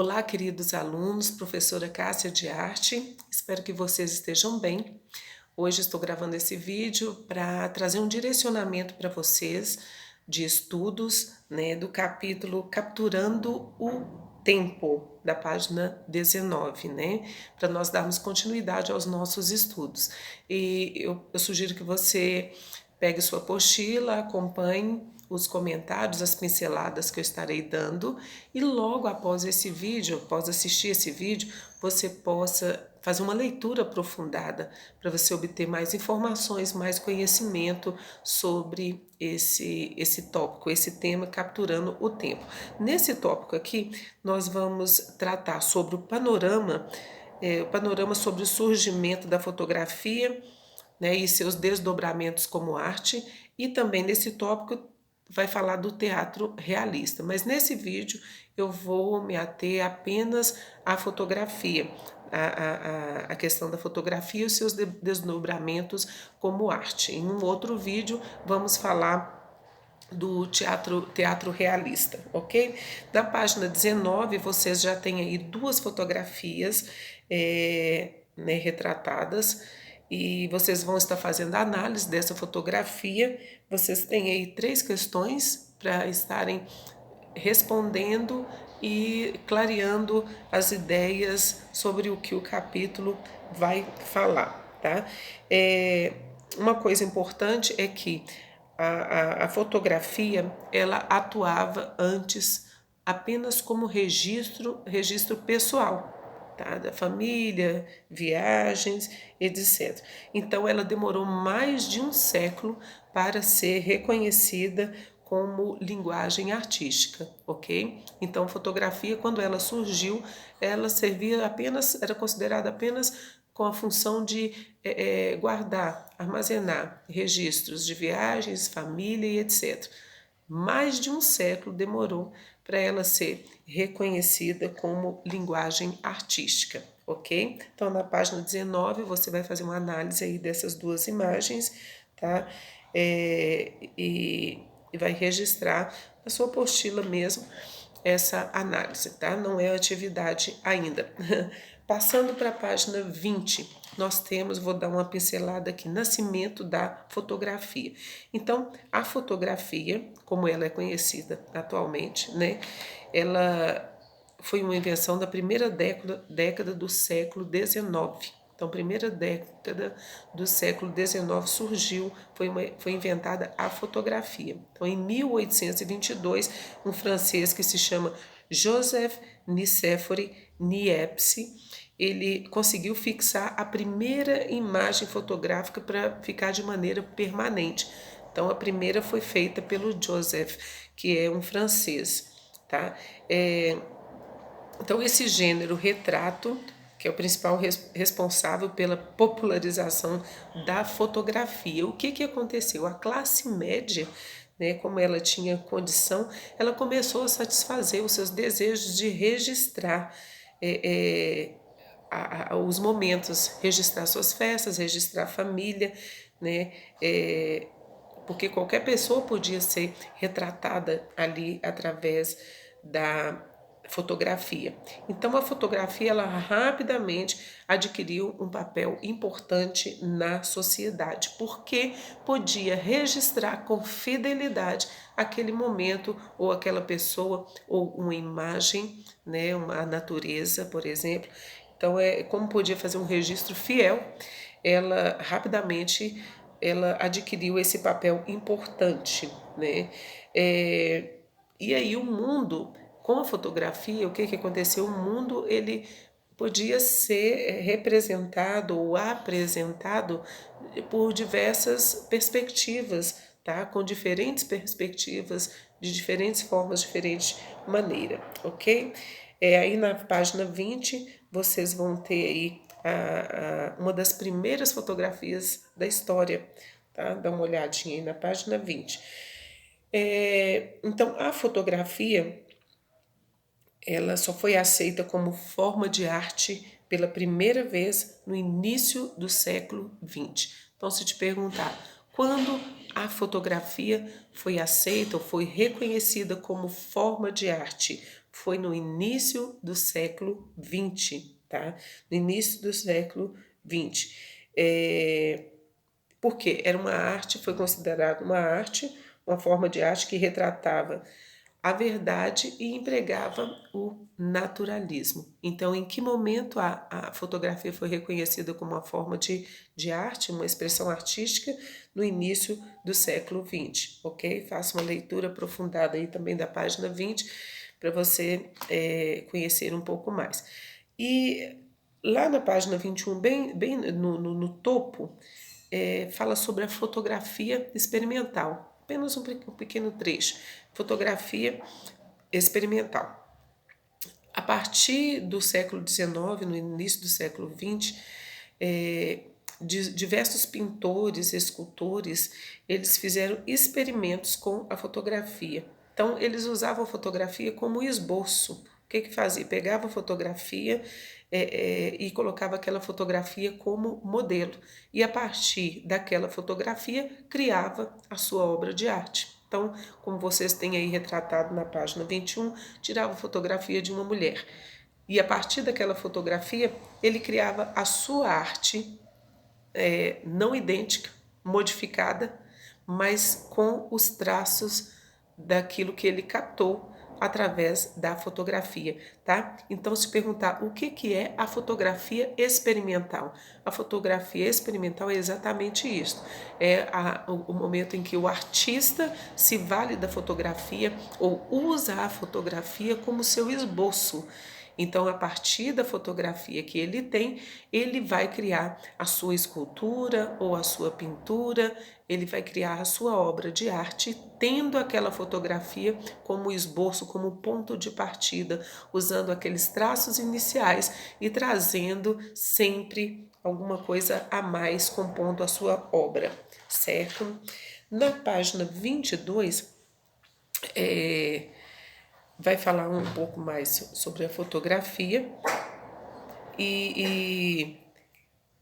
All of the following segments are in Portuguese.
Olá, queridos alunos, professora Cássia de Arte, espero que vocês estejam bem. Hoje estou gravando esse vídeo para trazer um direcionamento para vocês de estudos, do capítulo Capturando o Tempo, da página 19, para nós darmos continuidade aos nossos estudos. E eu sugiro que você pegue sua apostila, acompanhe os comentários, as pinceladas que eu estarei dando e logo após esse vídeo, após assistir esse vídeo, você possa fazer uma leitura aprofundada para você obter mais informações, mais conhecimento sobre esse tópico, esse tema capturando o tempo. Nesse tópico aqui, nós vamos tratar sobre o panorama sobre o surgimento da fotografia, e seus desdobramentos como arte, e também nesse tópico vai falar do teatro realista, mas nesse vídeo eu vou me ater apenas à fotografia, a questão da fotografia e os seus desdobramentos como arte. Em um outro vídeo vamos falar do teatro realista, ok? Na página 19 vocês já têm aí duas fotografias retratadas, e vocês vão estar fazendo a análise dessa fotografia. Vocês têm aí 3 questões para estarem respondendo e clareando as ideias sobre o que o capítulo vai falar, tá? Uma coisa importante é que a fotografia ela atuava antes apenas como registro pessoal, tá? Da família, viagens, etc. Então ela demorou mais de um século para ser reconhecida como linguagem artística, ok? Então fotografia, quando ela surgiu, ela servia apenas, era considerada apenas com a função de guardar, armazenar registros de viagens, família e etc. Mais de um século demorou para ela ser reconhecida como linguagem artística, ok? Então, na página 19, você vai fazer uma análise aí dessas duas imagens, tá? E vai registrar na sua apostila mesmo essa análise, tá? Não é atividade ainda. Passando para a página 20, nós temos, vou dar uma pincelada aqui, nascimento da fotografia. Então, a fotografia, como ela é conhecida atualmente, ela foi uma invenção da primeira década do século XIX. Então, primeira década do século XIX surgiu, foi inventada a fotografia. Então, em 1822, um francês que se chama Joseph Nicéphore Niepce, ele conseguiu fixar a primeira imagem fotográfica para ficar de maneira permanente. Então, a primeira foi feita pelo Joseph, que é um francês, tá? Então, esse gênero retrato, que é o principal responsável pela popularização da fotografia. O que aconteceu? A classe média, como ela tinha condição, ela começou a satisfazer os seus desejos de registrar os momentos, registrar suas festas, registrar a família, porque qualquer pessoa podia ser retratada ali através da fotografia. Então a fotografia ela rapidamente adquiriu um papel importante na sociedade, porque podia registrar com fidelidade aquele momento ou aquela pessoa ou uma imagem, uma natureza, por exemplo. Então como podia fazer um registro fiel, ela rapidamente ela adquiriu esse papel importante, e aí o mundo, com a fotografia, o que aconteceu? O mundo ele podia ser representado ou apresentado por diversas perspectivas, tá? Com diferentes perspectivas, de diferentes formas, diferente maneira, ok? Aí na página 20, vocês vão ter aí uma das primeiras fotografias da história, tá? Dá uma olhadinha aí na página 20. Então, a fotografia, ela só foi aceita como forma de arte pela primeira vez no início do século XX. Então, se te perguntar quando a fotografia foi aceita ou foi reconhecida como forma de arte, foi no início do século XX, tá? No início do século XX. Porque era uma arte, foi considerada uma arte, uma forma de arte que retratava a verdade e empregava o naturalismo. Então, em que momento a fotografia foi reconhecida como uma forma de arte, uma expressão artística? No início do século XX, ok? Faça uma leitura aprofundada aí também da página 20 para você conhecer um pouco mais. E lá na página 21, bem no topo, fala sobre a fotografia experimental. Apenas um pequeno trecho. Fotografia experimental. A partir do século XIX, no início do século XX, diversos pintores, escultores, eles fizeram experimentos com a fotografia. Então, eles usavam a fotografia como esboço. O que fazia? Pegava a fotografia e colocava aquela fotografia como modelo. E a partir daquela fotografia, criava a sua obra de arte. Então, como vocês têm aí retratado na página 21, tirava a fotografia de uma mulher. E a partir daquela fotografia, ele criava a sua arte não idêntica, modificada, mas com os traços daquilo que ele captou através da fotografia, tá? Então, se perguntar o que é a fotografia experimental? A fotografia experimental é exatamente isso. É o momento em que o artista se vale da fotografia ou usa a fotografia como seu esboço. Então, a partir da fotografia que ele tem, ele vai criar a sua escultura ou a sua pintura, ele vai criar a sua obra de arte, tendo aquela fotografia como esboço, como ponto de partida, usando aqueles traços iniciais e trazendo sempre alguma coisa a mais, compondo a sua obra, certo? Na página 22, vai falar um pouco mais sobre a fotografia e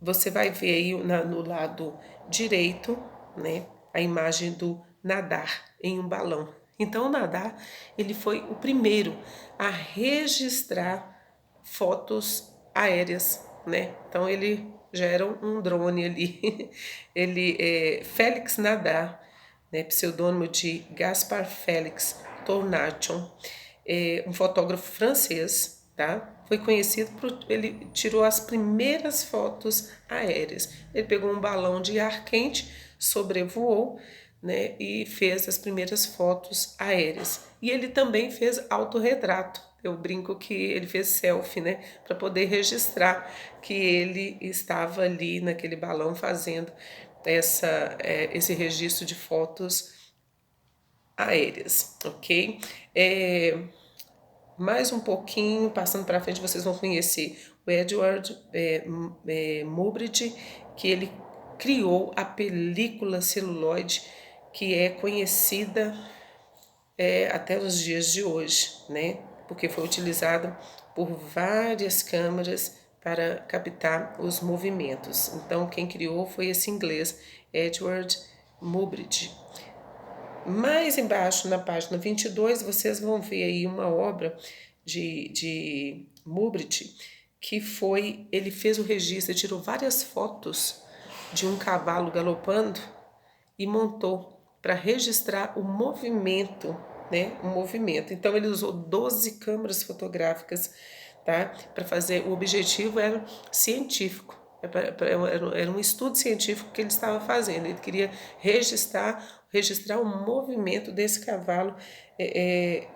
você vai ver aí no lado direito, né, a imagem do nadar em um balão. Então, o nadar, ele foi o primeiro a registrar fotos aéreas, né? Então, ele já era um drone ali. Ele é Félix Nadar, né, pseudônimo de Gaspar Félix Tournation, um fotógrafo francês, tá? Foi conhecido por ele tirou as primeiras fotos aéreas. Ele pegou um balão de ar quente, sobrevoou, né, e fez as primeiras fotos aéreas. E ele também fez autorretrato. Eu brinco que ele fez selfie, né, para poder registrar que ele estava ali naquele balão fazendo esse registro de fotos aéreas, ok? Mais um pouquinho, passando para frente, vocês vão conhecer o Edward Muybridge, que ele criou a película celuloide, que é conhecida até os dias de hoje, né? Porque foi utilizada por várias câmeras para captar os movimentos. Então, quem criou foi esse inglês, Edward Muybridge. Mais embaixo, na página 22, vocês vão ver aí uma obra de Muybridge, que foi, ele fez o registro, ele tirou várias fotos de um cavalo galopando e montou para registrar o movimento, né? O movimento. Então, ele usou 12 câmeras fotográficas, tá? Para fazer, o objetivo era científico. Era um estudo científico que ele estava fazendo. Ele queria registrar o movimento desse cavalo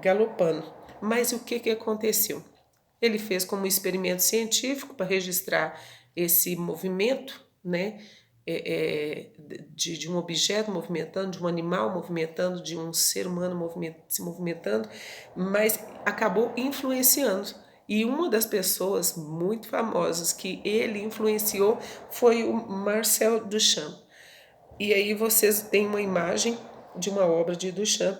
galopando. Mas o que aconteceu? Ele fez como um experimento científico para registrar esse movimento, né? De um objeto movimentando, de um animal movimentando, de um ser humano se movimentando, mas acabou influenciando. E uma das pessoas muito famosas que ele influenciou foi o Marcel Duchamp. E aí vocês têm uma imagem de uma obra de Duchamp,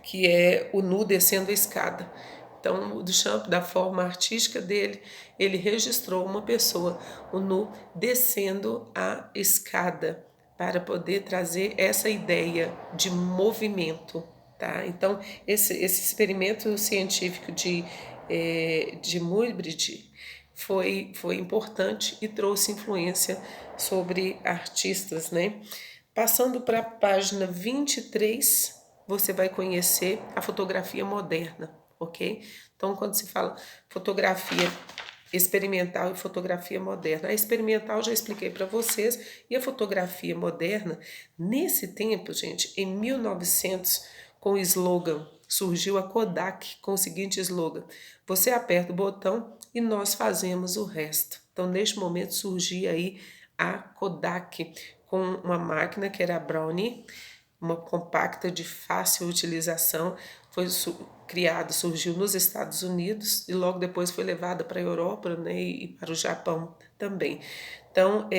que é o nu descendo a escada. Então, o Duchamp, da forma artística dele, ele registrou uma pessoa, o nu, descendo a escada, para poder trazer essa ideia de movimento, tá? Então, esse experimento científico de Muybridge foi importante e trouxe influência sobre artistas, né? Passando para a página 23, você vai conhecer a fotografia moderna, ok? Então, quando se fala fotografia experimental e fotografia moderna. A experimental já expliquei para vocês, e a fotografia moderna, nesse tempo, gente, em 1900, com o slogan, surgiu a Kodak com o seguinte slogan: você aperta o botão e nós fazemos o resto. Então, neste momento, surgia aí a Kodak com uma máquina que era a Brownie, uma compacta de fácil utilização, foi criado, surgiu nos Estados Unidos e logo depois foi levada para a Europa, né, e para o Japão também. Então,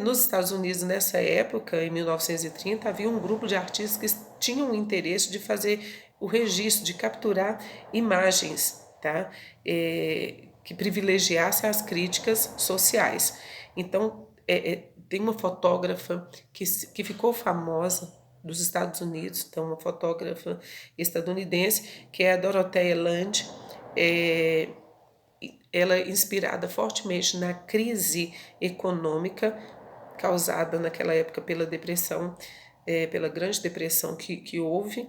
nos Estados Unidos, nessa época, em 1930, havia um grupo de artistas que tinham o interesse de fazer o registro, de capturar imagens, tá? Que privilegiasse as críticas sociais. Então, tem uma fotógrafa que ficou famosa dos Estados Unidos, então uma fotógrafa estadunidense, que é a Dorothea Lange. Ela é inspirada fortemente na crise econômica causada naquela época pela depressão, pela grande depressão que houve.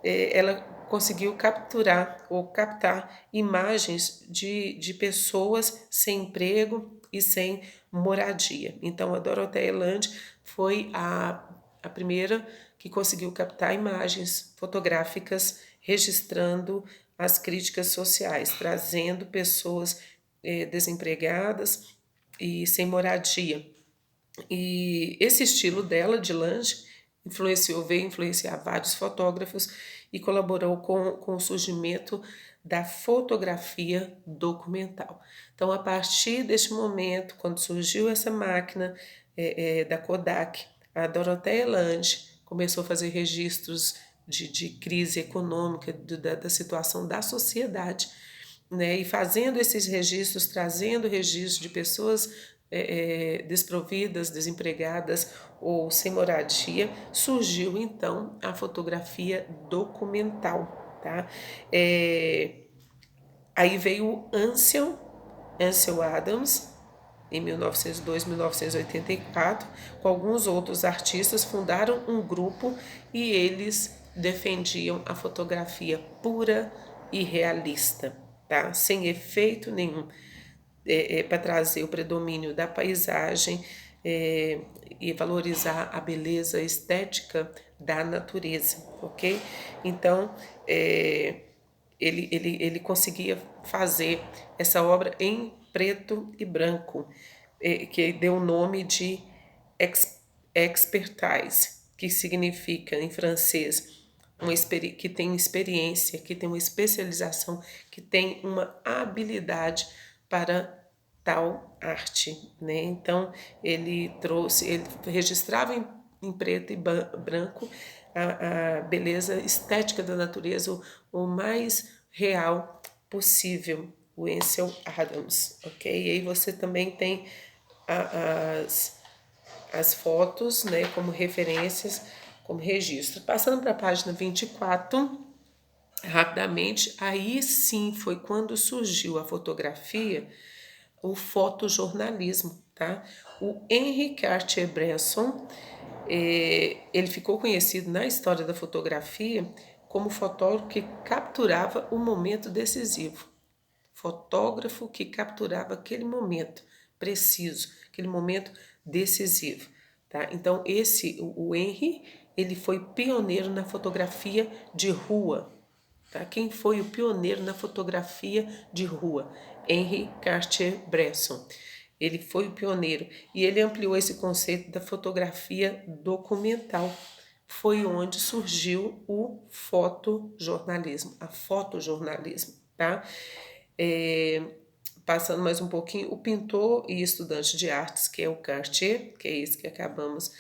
Ela conseguiu capturar ou captar imagens de pessoas sem emprego e sem moradia. Então, a Dorothea Lange foi a primeira que conseguiu captar imagens fotográficas registrando as críticas sociais, trazendo pessoas desempregadas e sem moradia. E esse estilo dela, de Lange, veio influenciar vários fotógrafos e colaborou com o surgimento da fotografia documental. Então, a partir deste momento, quando surgiu essa máquina da Kodak, a Dorothea Lange começou a fazer registros de crise econômica, da situação da sociedade, né? E fazendo esses registros, trazendo registros de pessoas desprovidas, desempregadas ou sem moradia, surgiu então a fotografia documental, tá? Aí veio o Ansel Adams, em 1902, 1984, com alguns outros artistas, fundaram um grupo e eles defendiam a fotografia pura e realista, tá? Sem efeito nenhum, para trazer o predomínio da paisagem e valorizar a beleza estética da natureza, ok? Então, ele conseguia fazer essa obra em preto e branco, que deu o nome de expertise, que significa em francês que tem experiência, que tem uma especialização, que tem uma habilidade para tal arte, né? Então ele registrava em preto e branco a beleza estética da natureza o mais real possível, o Ansel Adams, ok? E aí você também tem as fotos, né, como referências, como registro. Passando para a página 24, rapidamente, aí sim foi quando surgiu a fotografia, o fotojornalismo, tá? O Henri Cartier-Bresson, ele ficou conhecido na história da fotografia como fotógrafo que capturava o momento decisivo. Fotógrafo que capturava aquele momento preciso, aquele momento decisivo, tá? Então o Henri, ele foi pioneiro na fotografia de rua, tá? Quem foi o pioneiro na fotografia de rua? Henri Cartier-Bresson. Ele foi o pioneiro e ele ampliou esse conceito da fotografia documental. Foi onde surgiu o fotojornalismo, a fotojornalismo, tá? Passando mais um pouquinho, o pintor e estudante de artes, que é o Cartier, que é esse que acabamos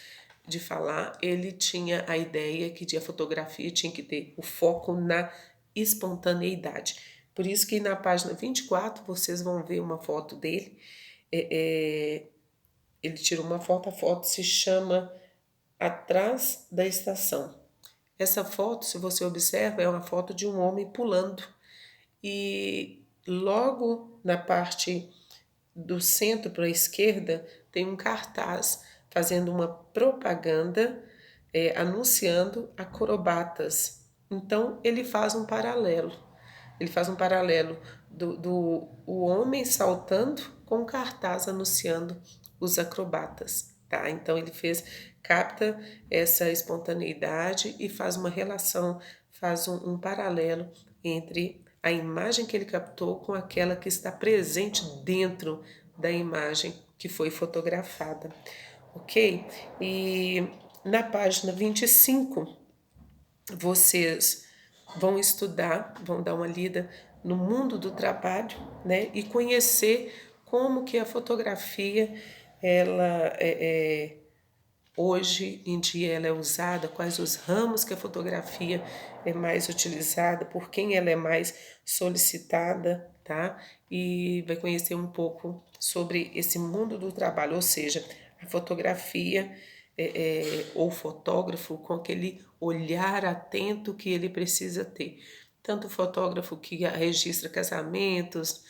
de falar, ele tinha a ideia que a fotografia tinha que ter o foco na espontaneidade. Por isso que na página 24 vocês vão ver uma foto dele. Ele tirou uma foto, a foto se chama Atrás da Estação. Essa foto, se você observa, é uma foto de um homem pulando. E logo na parte do centro para a esquerda tem um cartaz fazendo uma propaganda anunciando acrobatas. Então ele faz um paralelo. Ele faz um paralelo do o homem saltando com um cartaz anunciando os acrobatas, tá? Então ele capta essa espontaneidade e faz uma relação, faz um paralelo entre a imagem que ele captou com aquela que está presente dentro da imagem que foi fotografada, ok? E na página 25, vocês vão estudar, vão dar uma lida no mundo do trabalho, né? E conhecer como que a fotografia, ela hoje em dia ela é usada, quais os ramos que a fotografia é mais utilizada, por quem ela é mais solicitada, tá? E vai conhecer um pouco sobre esse mundo do trabalho, ou seja, a fotografia ou fotógrafo com aquele olhar atento que ele precisa ter. Tanto o fotógrafo que registra casamentos,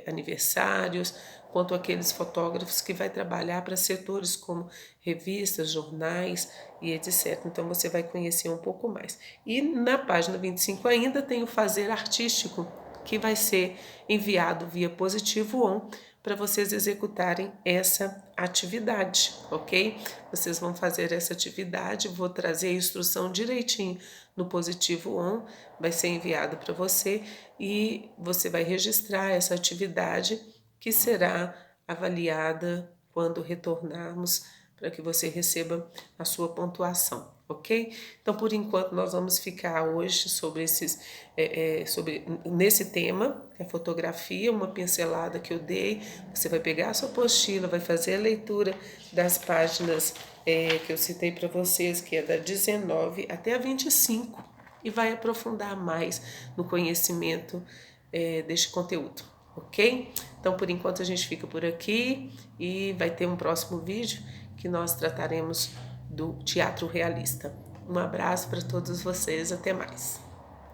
aniversários, quanto aqueles fotógrafos que vai trabalhar para setores como revistas, jornais e etc. Então você vai conhecer um pouco mais. E na página 25 ainda tem o fazer artístico, que vai ser enviado via positivo on para vocês executarem essa atividade, ok? Vocês vão fazer essa atividade, vou trazer a instrução direitinho no positivo on, vai ser enviado para você e você vai registrar essa atividade que será avaliada quando retornarmos para que você receba a sua pontuação, ok? Então, por enquanto, nós vamos ficar hoje sobre nesse tema, que é a fotografia, uma pincelada que eu dei. Você vai pegar a sua apostila, vai fazer a leitura das páginas que eu citei para vocês, que é da 19 até a 25, e vai aprofundar mais no conhecimento deste conteúdo, ok? Então, por enquanto, a gente fica por aqui e vai ter um próximo vídeo que nós trataremos do teatro realista. Um abraço para todos vocês, até mais.